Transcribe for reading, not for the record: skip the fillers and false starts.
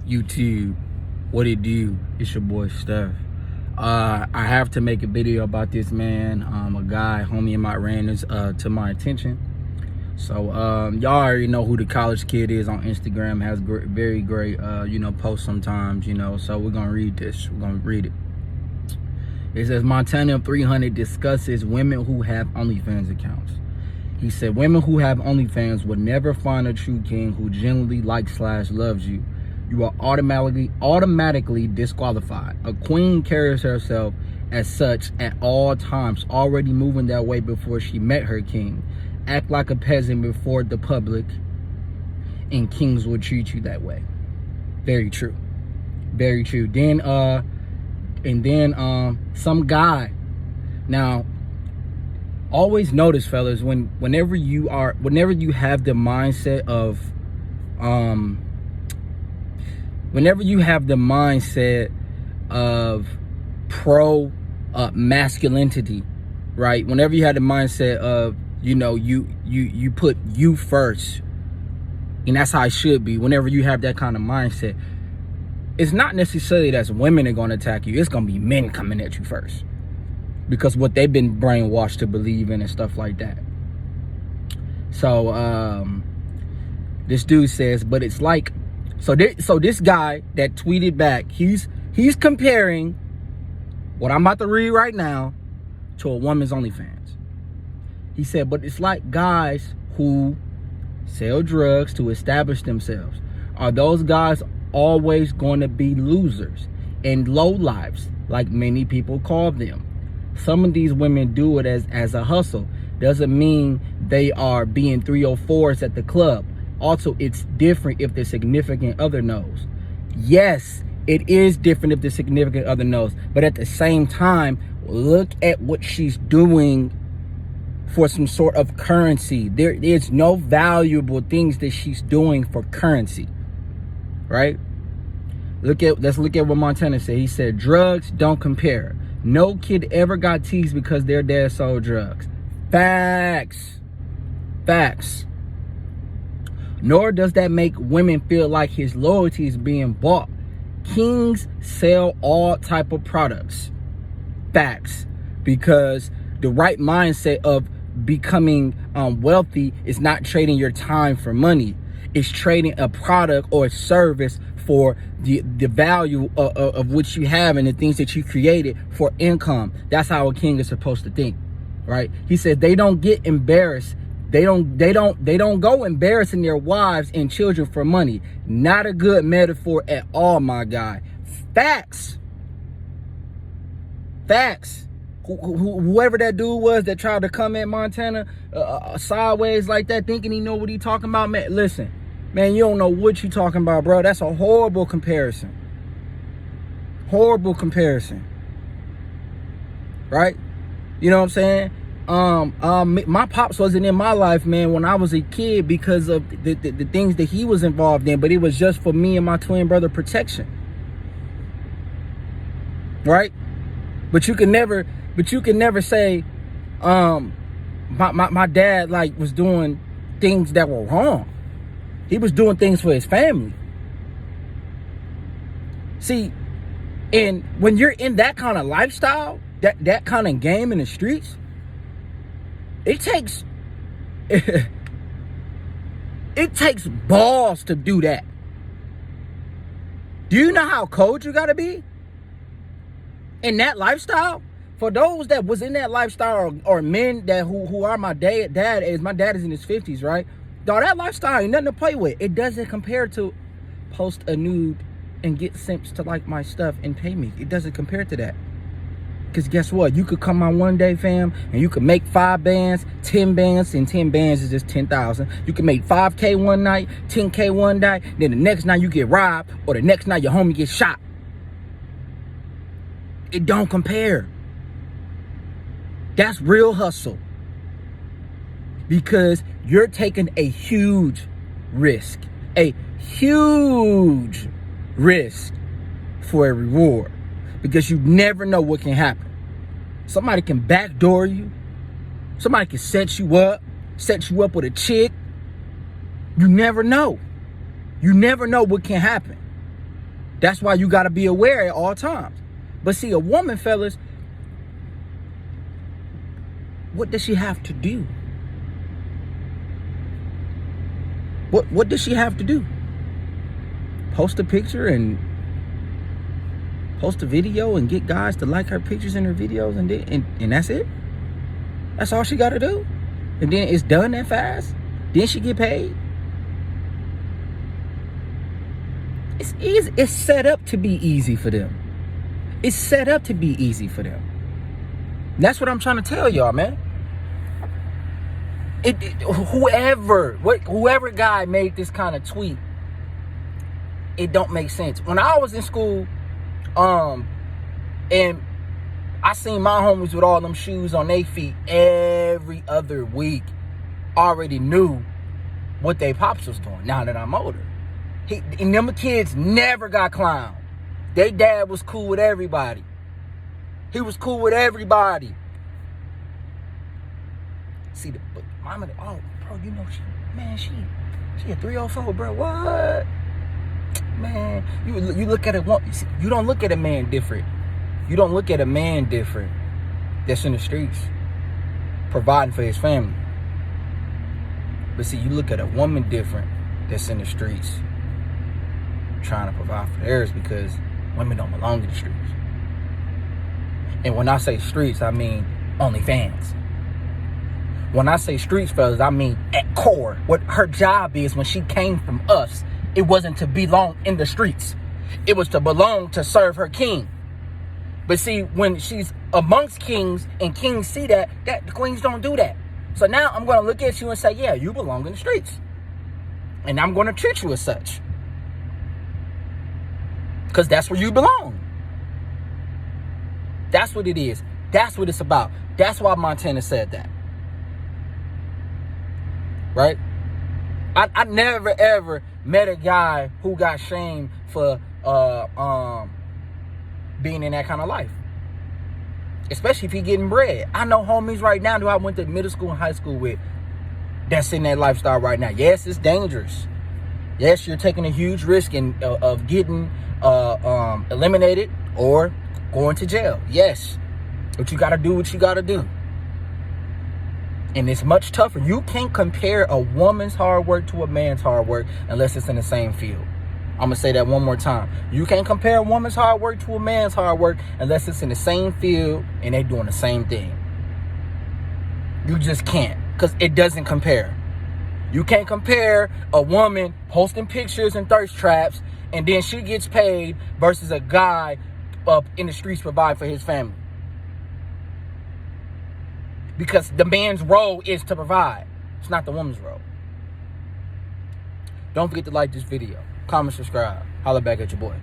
YouTube, what it do? It's your boy Steph. I have to make a video about this, man. A guy, homie of mine, ran this to my attention. So y'all already know who the college kid is on Instagram. Has very great posts sometimes, so we're gonna read this. We're gonna read it. It says Montana 300 discusses women who have OnlyFans accounts. He said women who have OnlyFans would never find a true king who genuinely likes / loves you. You are automatically disqualified. A queen carries herself as such at all times, already moving that way before she met her king. Act like a peasant before the public, and kings will treat you that way. Very true. Very true. Then some guy. Now, always notice, fellas, whenever you have the mindset of pro masculinity, right? Whenever you have the mindset of you put you first, and that's how it should be. Whenever you have that kind of mindset, it's not necessarily that women are going to attack you. It's going to be men coming at you first, because what they've been brainwashed to believe in and stuff like that. So this dude says, but it's like, so this guy that tweeted back, he's comparing what I'm about to read right now to a woman's OnlyFans. He said, but it's like guys who sell drugs to establish themselves. Are those guys always going to be losers and lowlifes, like many people call them? Some of these women do it as a hustle. Doesn't mean they are being 304s at the club. Also, it's different if the significant other knows. Yes, it is different if the significant other knows. But at the same time, look at what she's doing for some sort of currency. There is no valuable things that she's doing for currency, right? Let's look at what Montana said. He said, drugs don't compare. No kid ever got teased because their dad sold drugs. Facts. Nor does that make women feel like his loyalty is being bought. Kings sell all type of products. Facts. Because the right mindset of becoming wealthy is not trading your time for money. It's trading a product or a service for the value of what you have and the things that you created for income. That's how a king is supposed to think, right? He said they don't get embarrassed. They don't go embarrassing their wives and children for money. Not a good metaphor at all, my guy. Facts. Whoever that dude was that tried to come at Montana sideways like that, thinking he know what he talking about, man, listen, man, you don't know what you talking about, bro. That's a horrible comparison. Right? You know what I'm saying? My pops wasn't in my life, man, when I was a kid because of the things that he was involved in, but it was just for me and my twin brother protection. Right? But you can never say my dad like was doing things that were wrong. He was doing things for his family. See, and when you're in that kind of lifestyle, that kind of game in the streets, it takes balls to do that. Do you know how cold you gotta be in that lifestyle? For those that was in that lifestyle, or men that who are my dad is, my dad is in his 50s, right? Dog, that lifestyle ain't nothing to play with. It doesn't compare to post a nude and get simps to like my stuff and pay me. It doesn't compare to that. Because guess what? You could come on one day, fam, and you could make 5 bands, 10 bands, and 10 bands is just 10,000. You can make 5K one night, 10K one night, then the next night you get robbed, or the next night your homie gets shot. It don't compare. That's real hustle. Because you're taking a huge risk. A huge risk for a reward. Because you never know what can happen. Somebody can backdoor you. Somebody can set you up with a chick. You never know. You never know what can happen. That's why you got to be aware at all times. But see, a woman, fellas, what does she have to do? What does she have to do? Post a picture and post a video and get guys to like her pictures and her videos, and that's it? That's all she got to do? And then it's done that fast? Then she get paid? It's easy. It's set up to be easy for them. It's set up to be easy for them. That's what I'm trying to tell y'all, man. Whoever guy made this kind of tweet, it don't make sense. When I was in school, and I seen my homies with all them shoes on their feet every other week, already knew what they pops was doing. Now that I'm older, and them kids never got clowned. Their dad was cool with everybody. He was cool with everybody. See, but mama, oh, bro, you know, she a 304, bro. What? Man, you look at it, you don't look at a man different. You don't look at a man different that's in the streets providing for his family. But see, you look at a woman different that's in the streets trying to provide for theirs, because women don't belong in the streets. And when I say streets, I mean OnlyFans. When I say streets, fellas, I mean at core, what her job is when she came from us, it wasn't to belong in the streets. It was to belong to serve her king. But see, when she's amongst kings and kings see that the queens don't do that. So now I'm going to look at you and say, yeah, you belong in the streets. And I'm going to treat you as such. Because that's where you belong. That's what it is. That's what it's about. That's why Montana said that. Right? I never ever met a guy who got shamed for being in that kind of life. Especially if he getting bread. I know homies right now who I went to middle school and high school with that's in that lifestyle right now. Yes, it's dangerous. Yes, you're taking a huge risk of getting eliminated or going to jail. Yes. But you got to do what you got to do. And it's much tougher. You can't compare a woman's hard work to a man's hard work unless it's in the same field. I'm going to say that one more time. You can't compare a woman's hard work to a man's hard work unless it's in the same field and they doing the same thing. You just can't, because it doesn't compare. You can't compare a woman posting pictures and thirst traps and then she gets paid versus a guy up in the streets provide for his family. Because the man's role is to provide. It's not the woman's role. Don't forget to like this video. Comment, subscribe. Holla back at your boy.